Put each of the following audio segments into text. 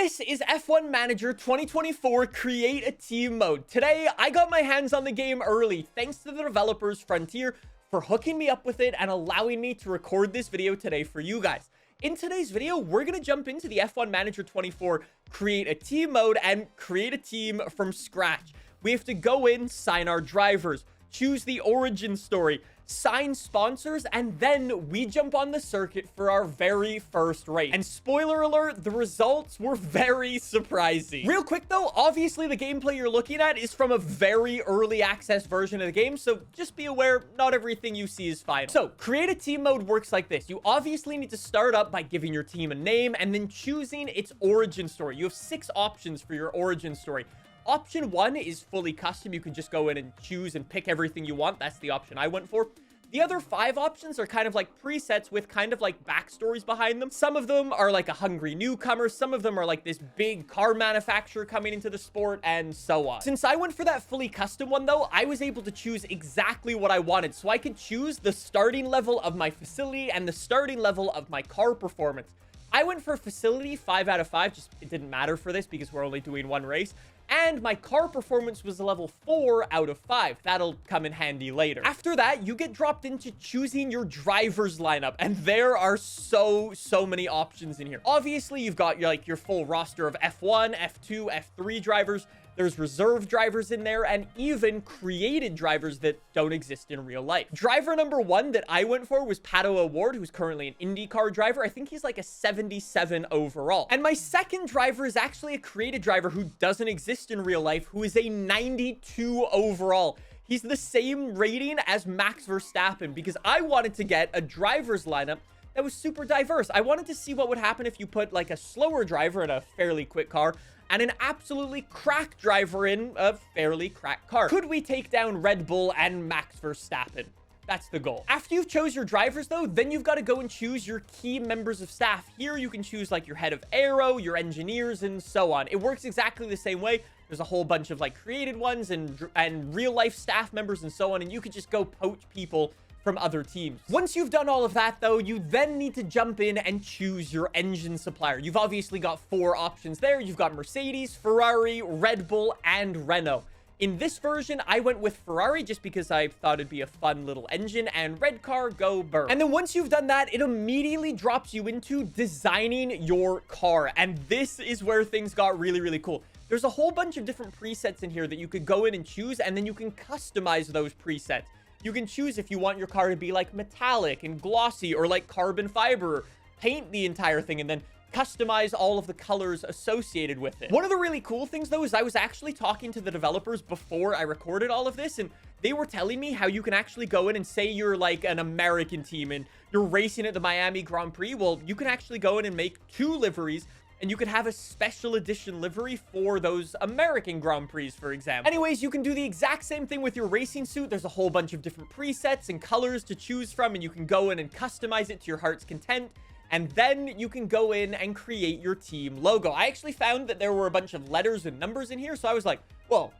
This is F1 Manager 2024 Create a Team mode. Today, I got my hands on the game early, thanks to the developers Frontier for hooking me up with it and allowing me to record this video today for you guys. In today's video, we're going to jump into the F1 Manager 24 Create a Team mode and create a team from scratch. We have to go in, sign our drivers, choose the origin story, sign sponsors, and then we jump on the circuit for our very first race. And spoiler alert, the results were very surprising. Real quick though, obviously the gameplay you're looking at is from a very early access version of the game, so just be aware, not everything you see is final. So create a team mode works like this. You obviously need to start up by giving your team a name and then choosing its origin story. You have 6 options for your origin story. Option 1 is fully custom. You can just go in and choose and pick everything you want. That's the option I went for. The other 5 options are kind of like presets with kind of like backstories behind them. Some of them are like a hungry newcomer. Some of them are like this big car manufacturer coming into the sport and so on. Since I went for that fully custom one though, I was able to choose exactly what I wanted. So I could choose the starting level of my facility and the starting level of my car performance. I went for facility 5 out of 5. Just it didn't matter for this because we're only doing one race. And my car performance was a level 4 out of 5. That'll come in handy later. After that, you get dropped into choosing your driver's lineup. And there are so many options in here. Obviously, you've got your full roster of F1, F2, F3 drivers. There's reserve drivers in there and even created drivers that don't exist in real life. Driver number 1 that I went for was Pato O'Ward, who's currently an IndyCar driver. I think he's like a 77 overall. And my second driver is actually a created driver who doesn't exist in real life, who is a 92 overall. He's the same rating as Max Verstappen because I wanted to get a driver's lineup that was super diverse. I wanted to see what would happen if you put like a slower driver in a fairly quick car and an absolutely crack driver in a fairly cracked car. Could we take down Red Bull and Max Verstappen? That's the goal. After you've chose your drivers though, then you've got to go and choose your key members of staff. Here you can choose like your head of aero, your engineers, and so on. It works exactly the same way. There's a whole bunch of like created ones and real life staff members and so on, and you could just go poach people from other teams. Once you've done all of that though, you then need to jump in and choose your engine supplier. You've obviously got 4 options there. You've got Mercedes, Ferrari, Red Bull, and Renault. In this version, I went with Ferrari just because I thought it'd be a fun little engine, and red car, go burn. And then once you've done that, it immediately drops you into designing your car. And this is where things got really cool. There's a whole bunch of different presets in here that you could go in and choose, and then you can customize those presets. You can choose if you want your car to be like metallic and glossy or like carbon fiber, paint the entire thing, and then customize all of the colors associated with it. One of the really cool things though is I was actually talking to the developers before I recorded all of this, and they were telling me how you can actually go in and say you're like an American team and you're racing at the Miami Grand Prix. Well, you can actually go in and make 2 liveries, and you could have a special edition livery for those American Grand Prix, for example. Anyways, you can do the exact same thing with your racing suit. There's a whole bunch of different presets and colors to choose from, and you can go in and customize it to your heart's content. And then you can go in and create your team logo. I actually found that there were a bunch of letters and numbers in here, so I was like, well,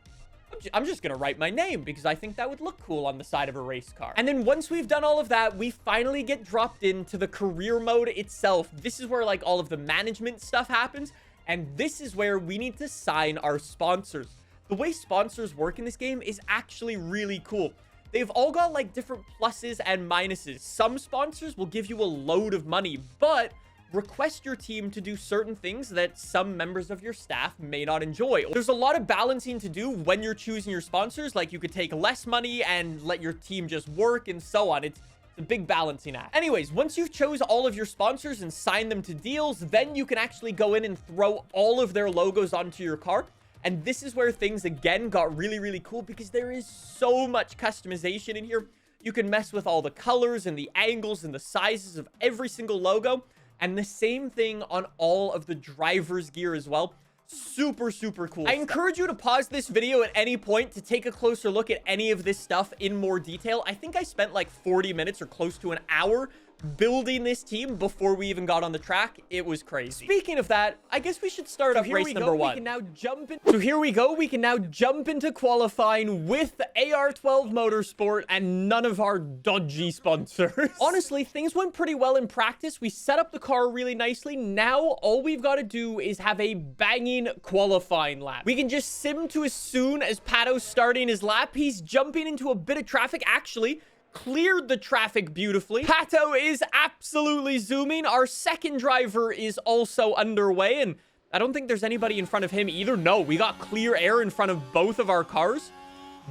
I'm just gonna write my name because I think that would look cool on the side of a race car. And then once we've done all of that, we finally get dropped into the career mode itself. This is where like all of the management stuff happens, and this is where we need to sign our sponsors. The way sponsors work in this game is actually really cool. They've all got like different pluses and minuses. Some sponsors will give you a load of money, but request your team to do certain things that some members of your staff may not enjoy. There's a lot of balancing to do when you're choosing your sponsors. Like you could take less money and let your team just work and so on. It's a big balancing act. Anyways, once you've chose all of your sponsors and signed them to deals, then you can actually go in and throw all of their logos onto your car. And this is where things again got really cool because there is so much customization in here. You can mess with all the colors and the angles and the sizes of every single logo. And the same thing on all of the driver's gear as well. Super cool. I encourage you to pause this video at any point to take a closer look at any of this stuff in more detail. I think I spent like 40 minutes or close to an hour building this team before we even got on the track. It was crazy. Speaking of that, I guess we should start up race number 1. We can now jump in. So here we go. We can now jump into qualifying with AR12 Motorsport and none of our dodgy sponsors. Honestly, things went pretty well in practice. We set up the car really nicely. Now, all we've got to do is have a banging qualifying lap. We can just sim to as soon as Pato's starting his lap. He's jumping into a bit of traffic. Actually, cleared the traffic beautifully. Pato is absolutely zooming. Our second driver is also underway, and I don't think there's anybody in front of him either. No, we got clear air in front of both of our cars.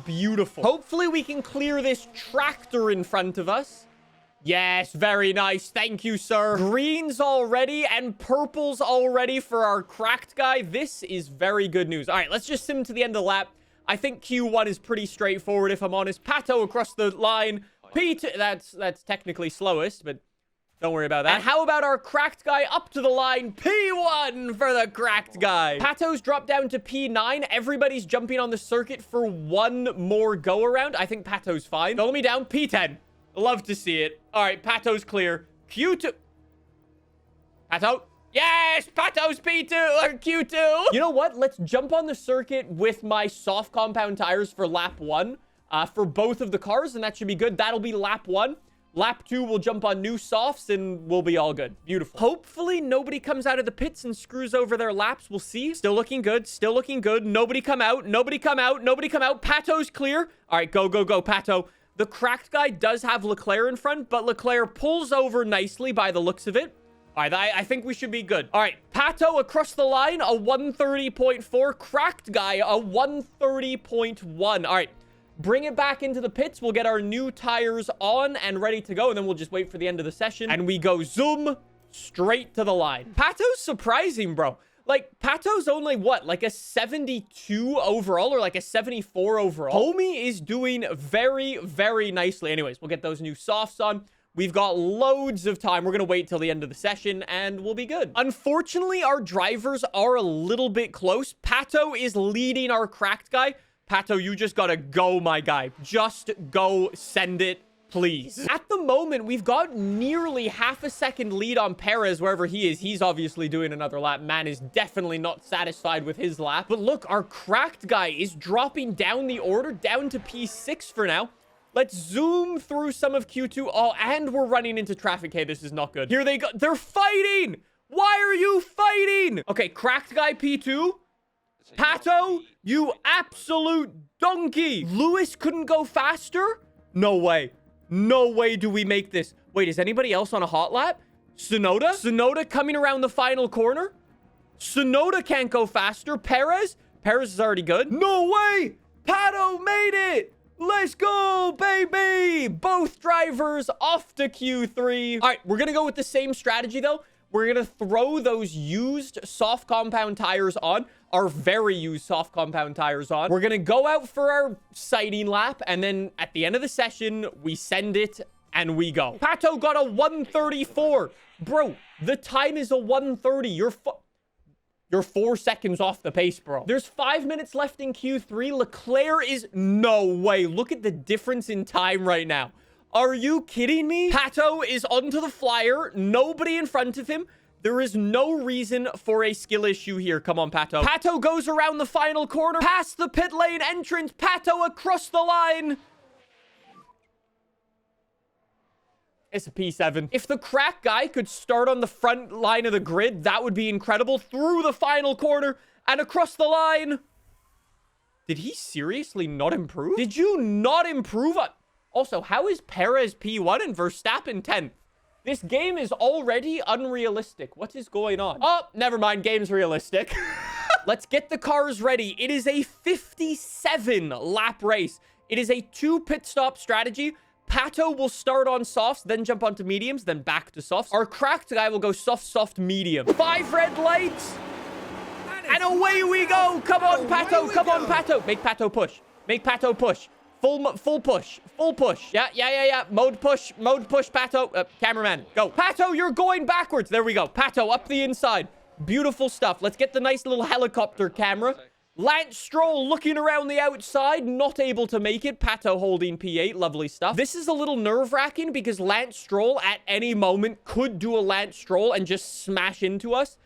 Beautiful. Hopefully we can clear this tractor in front of us. Yes, very nice. Thank you, sir. Green's already and purple's already for our cracked guy. This is very good news. All right, let's just sim to the end of the lap. I think Q1 is pretty straightforward, if I'm honest. Pato across the line. P2, that's technically slowest, but don't worry about that. And how about our cracked guy up to the line? P1 for the cracked guy. Pato's dropped down to P9. Everybody's jumping on the circuit for one more go around. I think Pato's fine. Follow me down. P10. Love to see it. All right, Pato's clear. Q2. Pato. Yes, Pato's P2 or Q2. You know what? Let's jump on the circuit with my soft compound tires for lap 1 for both of the cars, and that should be good. That'll be lap 1. Lap 2, we'll jump on new softs, and we'll be all good. Beautiful. Hopefully, nobody comes out of the pits and screws over their laps. We'll see. Still looking good. Still looking good. Nobody come out. Nobody come out. Nobody come out. Pato's clear. All right, go, go, go, Pato. The cracked guy does have Leclerc in front, but Leclerc pulls over nicely by the looks of it. All right, I think we should be good. All right, Pato across the line, a 130.4. Cracked guy, a 130.1. All right, bring it back into the pits. We'll get our new tires on and ready to go, and then we'll just wait for the end of the session. And we go zoom straight to the line. Pato's surprising, bro. Like, Pato's only, what, like a 72 overall or like a 74 overall? Homie is doing very, very nicely. Anyways, we'll get those new softs on. We've got loads of time. We're going to wait till the end of the session and we'll be good. Unfortunately, our drivers are a little bit close. Pato is leading our cracked guy. Pato, you just got to go, my guy. Just go send it, please. At the moment, we've got nearly half a second lead on Perez wherever he is. He's obviously doing another lap. Man is definitely not satisfied with his lap. But look, our cracked guy is dropping down the order down to P6 for now. Let's zoom through some of Q2. Oh, and we're running into traffic. Hey, this is not good. Here they go. They're fighting. Why are you fighting? Okay, cracked guy P2. Pato, you absolute donkey. Lewis couldn't go faster? No way. No way do we make this. Wait, is anybody else on a hot lap? Sonoda? Sonoda coming around the final corner? Sonoda can't go faster. Perez? Perez is already good. No way. Pato made it. Let's go, baby! Both drivers off to Q3. All right, we're going to go with the same strategy, though. We're going to throw those used soft compound tires on, our very used soft compound tires on. We're going to go out for our sighting lap, and then at the end of the session, we send it and we go. Pato got a 134. Bro, the time is a 130. You're 4 seconds off the pace, bro. There's 5 minutes left in Q3. Leclerc is... No way. Look at the difference in time right now. Are you kidding me? Pato is onto the flyer. Nobody in front of him. There is no reason for a skill issue here. Come on, Pato. Pato goes around the final corner. Past the pit lane entrance. Pato across the line. It's a P7. If the crack guy could start on the front line of the grid, that would be incredible. Through the final corner and across the line. Did he seriously not improve? Did you not improve? Also, how is Perez P1 and Verstappen 10th? This game is already unrealistic. What is going on? Oh, never mind. Game's realistic. Let's get the cars ready. It is a 57 lap race. It is a 2 pit stop strategy. Pato will start on softs, then jump onto mediums, then back to softs. Our cracked guy will go soft, soft, medium. 5 red lights. And away we go. Come on, Pato. Come on, Pato. Make Pato push. Make Pato push. Full push. Full push. Yeah. Mode push, Pato. Cameraman, go. Pato, you're going backwards. There we go. Pato, up the inside. Beautiful stuff. Let's get the nice little helicopter camera. Lance Stroll looking around the outside, not able to make it. Pato holding P8. Lovely stuff. This is a little nerve-wracking because Lance Stroll at any moment could do a Lance Stroll and just smash into us.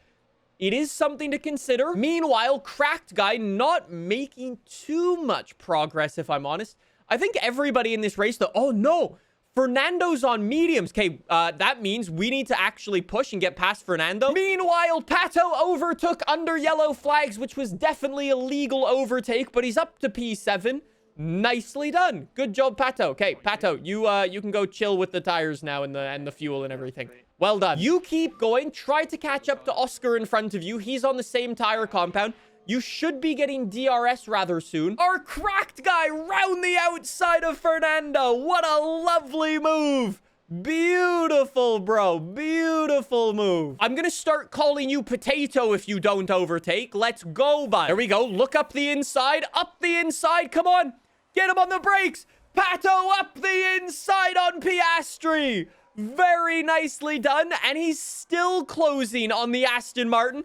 It is something to consider. Meanwhile, Cracked Guy not making too much progress, if I'm honest. I think everybody in this race, though... Oh, no! Fernando's on mediums. Okay, that means we need to actually push and get past Fernando. Meanwhile, Pato overtook under yellow flags, which was definitely a legal overtake, but he's up to P7. Nicely done. Good job, Pato. Okay, Pato, you can go chill with the tires now and the fuel and everything. Well done. You keep going. Try to catch up to Oscar in front of you. He's on the same tire compound. You should be getting DRS rather soon. Our Cracked Guy round the outside of Fernando. What a lovely move. Beautiful, bro. Beautiful move. I'm gonna start calling you Potato if you don't overtake. Let's go, bud. There we go. Look up the inside. Up the inside. Come on. Get him on the brakes. Pato up the inside on Piastri. Very nicely done. And he's still closing on the Aston Martin.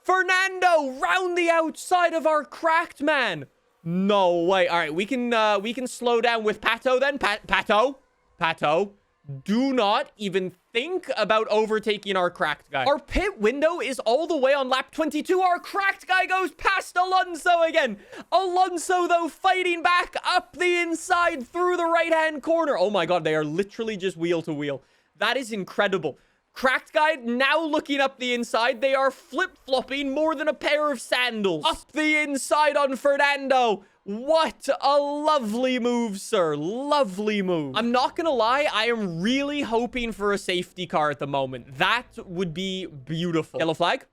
Fernando round the outside of our Cracked man. No way. All right, we can slow down with Pato then. Pato, do not even think about overtaking our Cracked Guy. Our pit window is all the way on lap 22. Our Cracked Guy goes past Alonso again. Alonso, though, fighting back up the inside through the right-hand corner. Oh my God, they are literally just wheel to wheel. That is incredible. Cracked Guy now looking up the inside. They are flip-flopping more than a pair of sandals. Up the inside on Fernando. What a lovely move, sir. Lovely move. I'm not gonna lie. I am really hoping for a safety car at the moment. That would be beautiful. Yellow flag.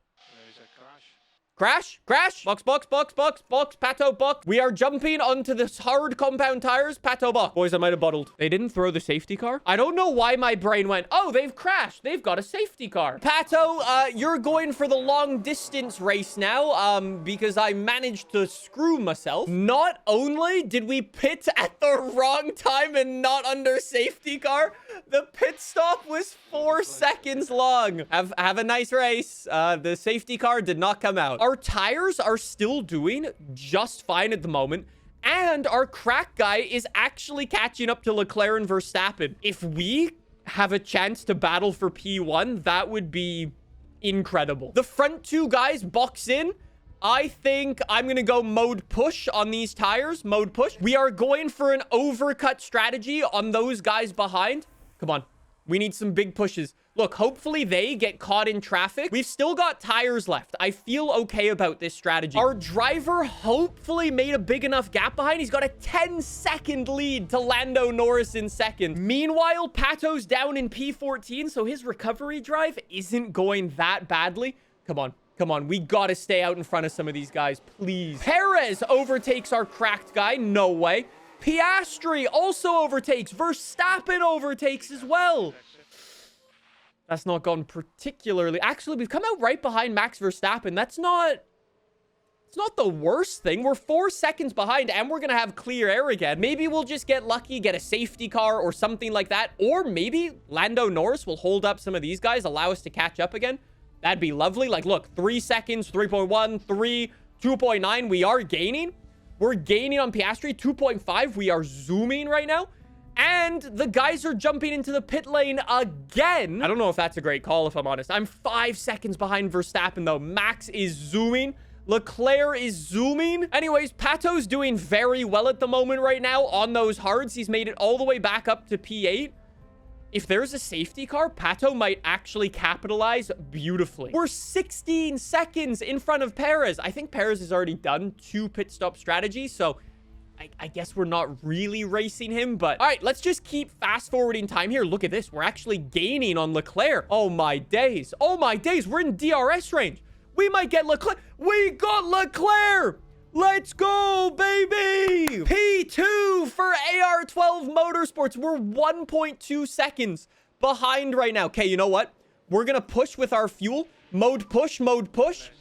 Crash, crash, box, Pato, box. We are jumping onto this hard compound tires. Pato, box. Boys, I might have bottled. They didn't throw the safety car. I don't know why my brain went, oh, they've crashed. They've got a safety car. Pato, you're going for the long distance race now, because I managed to screw myself. Not only did we pit at the wrong time and not under safety car, the pit stop was 4 seconds long. Have a nice race. The safety car did not come out. Our tires are still doing just fine at the moment. And our Cracked Guy is actually catching up to Leclerc and Verstappen. If we have a chance to battle for P1, that would be incredible. The front two guys box in. I think I'm going to go mode push on these tires. Mode push. We are going for an overcut strategy on those guys behind. Come on. We need some big pushes. Look, hopefully they get caught in traffic. We've still got tires left. I feel okay about this strategy. Our driver hopefully made a big enough gap behind. He's got a 10-second lead to Lando Norris in second. Meanwhile, Pato's down in P14, so his recovery drive isn't going that badly. Come on. Come on. We got to stay out in front of some of these guys, please. Perez overtakes our Cracked Guy. No way. Piastri also overtakes. Verstappen overtakes as well. That's not gone particularly... Actually, we've come out right behind Max Verstappen. That's not... It's not the worst thing. We're 4 seconds behind and we're going to have clear air again. Maybe we'll just get lucky, get a safety car or something like that. Or maybe Lando Norris will hold up some of these guys, allow us to catch up again. That'd be lovely. Like, look, 3 seconds, 3.1, 3, 2.9. We are gaining. We're gaining on Piastri. 2.5. We are zooming right now. And the guys are jumping into the pit lane again. I don't know if that's a great call, if I'm honest. I'm 5 seconds behind Verstappen, though. Max is zooming. Leclerc is zooming. Anyways, Pato's doing very well at the moment right now on those hards. He's made it all the way back up to P8. If there's a safety car, Pato might actually capitalize beautifully. We're 16 seconds in front of Perez. I think Perez has already done 2 pit stop strategies, so... I guess we're not really racing him, but... All right, let's just keep fast-forwarding time here. Look at this. We're actually gaining on Leclerc. Oh, my days. Oh, my days. We're in DRS range. We might get Leclerc. We got Leclerc! Let's go, baby! P2 for AR12 Motorsports. We're 1.2 seconds behind right now. Okay, you know what? We're going to push with our fuel. Mode push, mode push.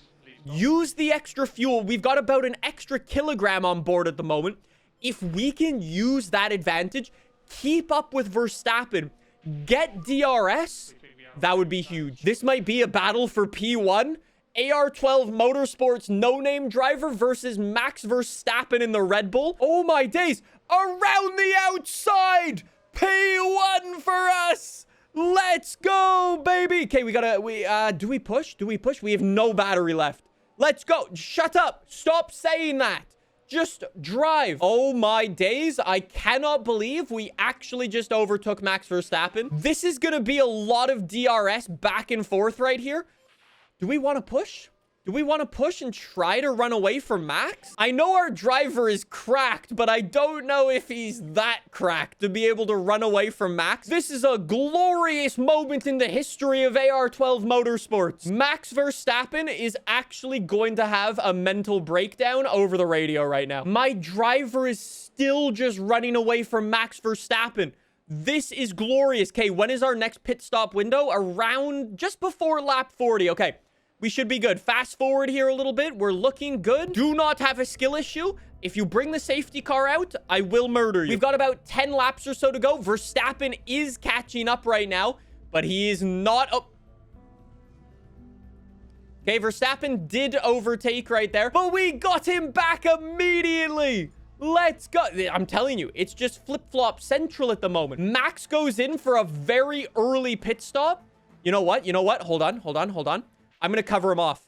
Use the extra fuel. We've got about an extra kilogram on board at the moment. If we can use that advantage, keep up with Verstappen, get DRS, that would be huge. This might be a battle for P1. AR12 Motorsports no-name driver versus Max Verstappen in the Red Bull. Oh my days. Around the outside. P1 for us. Let's go, baby. Okay, do we push? Do we push? We have no battery left. Let's go. Shut up. Stop saying that. Just drive. Oh my days. I cannot believe we actually just overtook Max Verstappen. This is going to be a lot of DRS back and forth right here. Do we want to push? Do we want to push and try to run away from Max? I know our driver is cracked, but I don't know if he's that cracked to be able to run away from Max. This is a glorious moment in the history of AR12 Motorsports. Max Verstappen is actually going to have a mental breakdown over the radio right now. My driver is still just running away from Max Verstappen. This is glorious. Okay, when is our next pit stop window? Around just before lap 40. Okay. We should be good. Fast forward here a little bit. We're looking good. Do not have a skill issue. If you bring the safety car out, I will murder you. We've got about 10 laps or so to go. Verstappen is catching up right now, but he is not... Oh. Okay, Verstappen did overtake right there, but we got him back immediately. Let's go. I'm telling you, it's just flip-flop central at the moment. Max goes in for a very early pit stop. You know what? You know what? Hold on. I'm going to cover him off.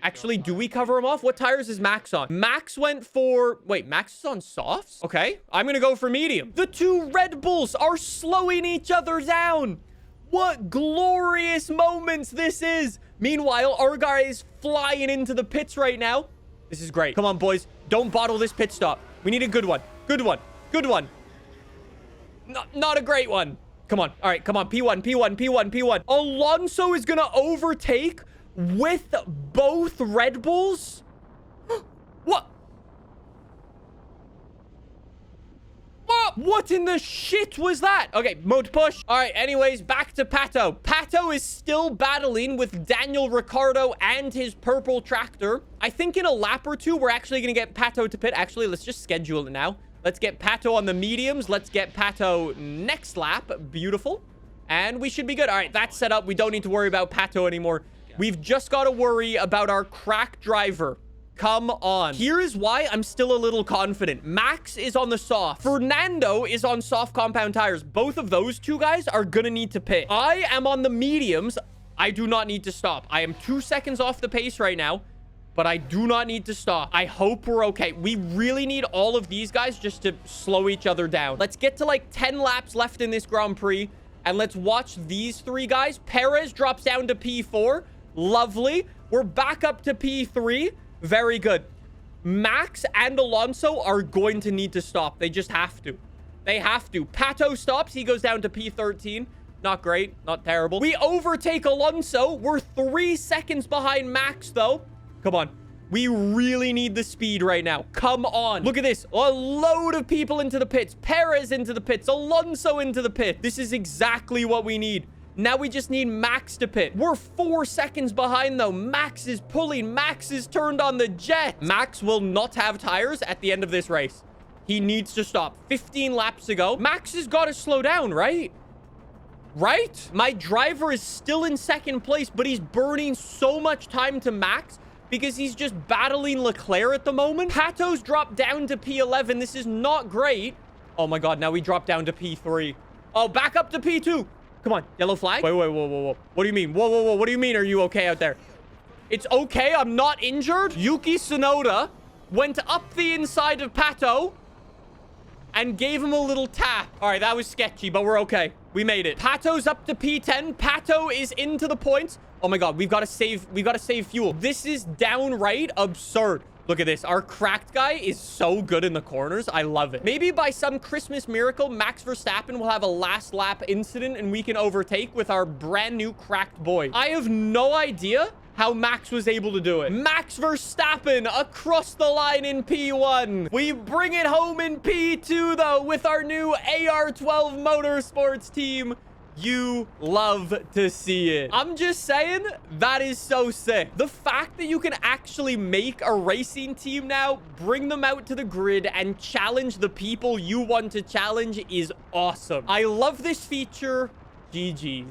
Actually, do we cover him off? What tires is Max on? Max went for... Wait, Max is on softs? Okay, I'm going to go for medium. The two Red Bulls are slowing each other down. What glorious moments this is. Meanwhile, our guy is flying into the pits right now. This is great. Come on, boys. Don't bottle this pit stop. We need a good one. Good one. Good one. Not a great one. Come on. All right, come on. P1. Alonso is going to overtake with both Red Bulls? What? What in the shit was that? Okay, mode push. All right, anyways, back to Pato. Pato is still battling with Daniel Ricciardo and his purple tractor. I think in a lap or two, we're actually going to get Pato to pit. Actually, let's just schedule it now. Let's get Pato on the mediums. Let's get Pato next lap. Beautiful. And we should be good. All right, that's set up. We don't need to worry about Pato anymore. We've just got to worry about our crack driver. Come on. Here is why I'm still a little confident. Max is on the soft. Fernando is on soft compound tires. Both of those two guys are going to need to pit. I am on the mediums. I do not need to stop. I am 2 seconds off the pace right now. But I do not need to stop. I hope we're okay. We really need all of these guys just to slow each other down. Let's get to like 10 laps left in this Grand Prix. And let's watch these three guys. Perez drops down to P4. Lovely. We're back up to P3. Very good. Max and Alonso are going to need to stop. They just have to. They have to. Pato stops. He goes down to P13. Not great. Not terrible. We overtake Alonso. We're 3 seconds behind Max, though. Come on. We really need the speed right now. Come on. Look at this. A load of people into the pits. Perez into the pits. Alonso into the pit. This is exactly what we need. Now we just need Max to pit. We're 4 seconds behind, though. Max is pulling. Max is turned on the jet. Max will not have tires at the end of this race. He needs to stop. 15 laps to go. Max has got to slow down, right? Right? My driver is still in second place, but he's burning so much time to Max because he's just battling Leclerc at the moment. Pato's dropped down to P11. This is not great. Oh my God, now we drop down to P3. Oh, back up to P2. Come on, yellow flag. Wait, whoa. What do you mean? Whoa. What do you mean? Are you okay out there? It's okay. I'm not injured. Yuki Tsunoda went up the inside of Pato and gave him a little tap. All right, that was sketchy, but we're okay. We made it. Pato's up to P10. Pato is into the points. Oh my God, we've got to save fuel. This is downright absurd. Look at this. Our cracked guy is so good in the corners. I love it. Maybe by some Christmas miracle, Max Verstappen will have a last lap incident and we can overtake with our brand new cracked boy. I have no idea how Max was able to do it. Max Verstappen across the line in P1. We bring it home in P2, though, with our new AR12 Motorsports team. You love to see it. I'm just saying, that is so sick. The fact that you can actually make a racing team now, bring them out to the grid and challenge the people you want to challenge is awesome. I love this feature. GG.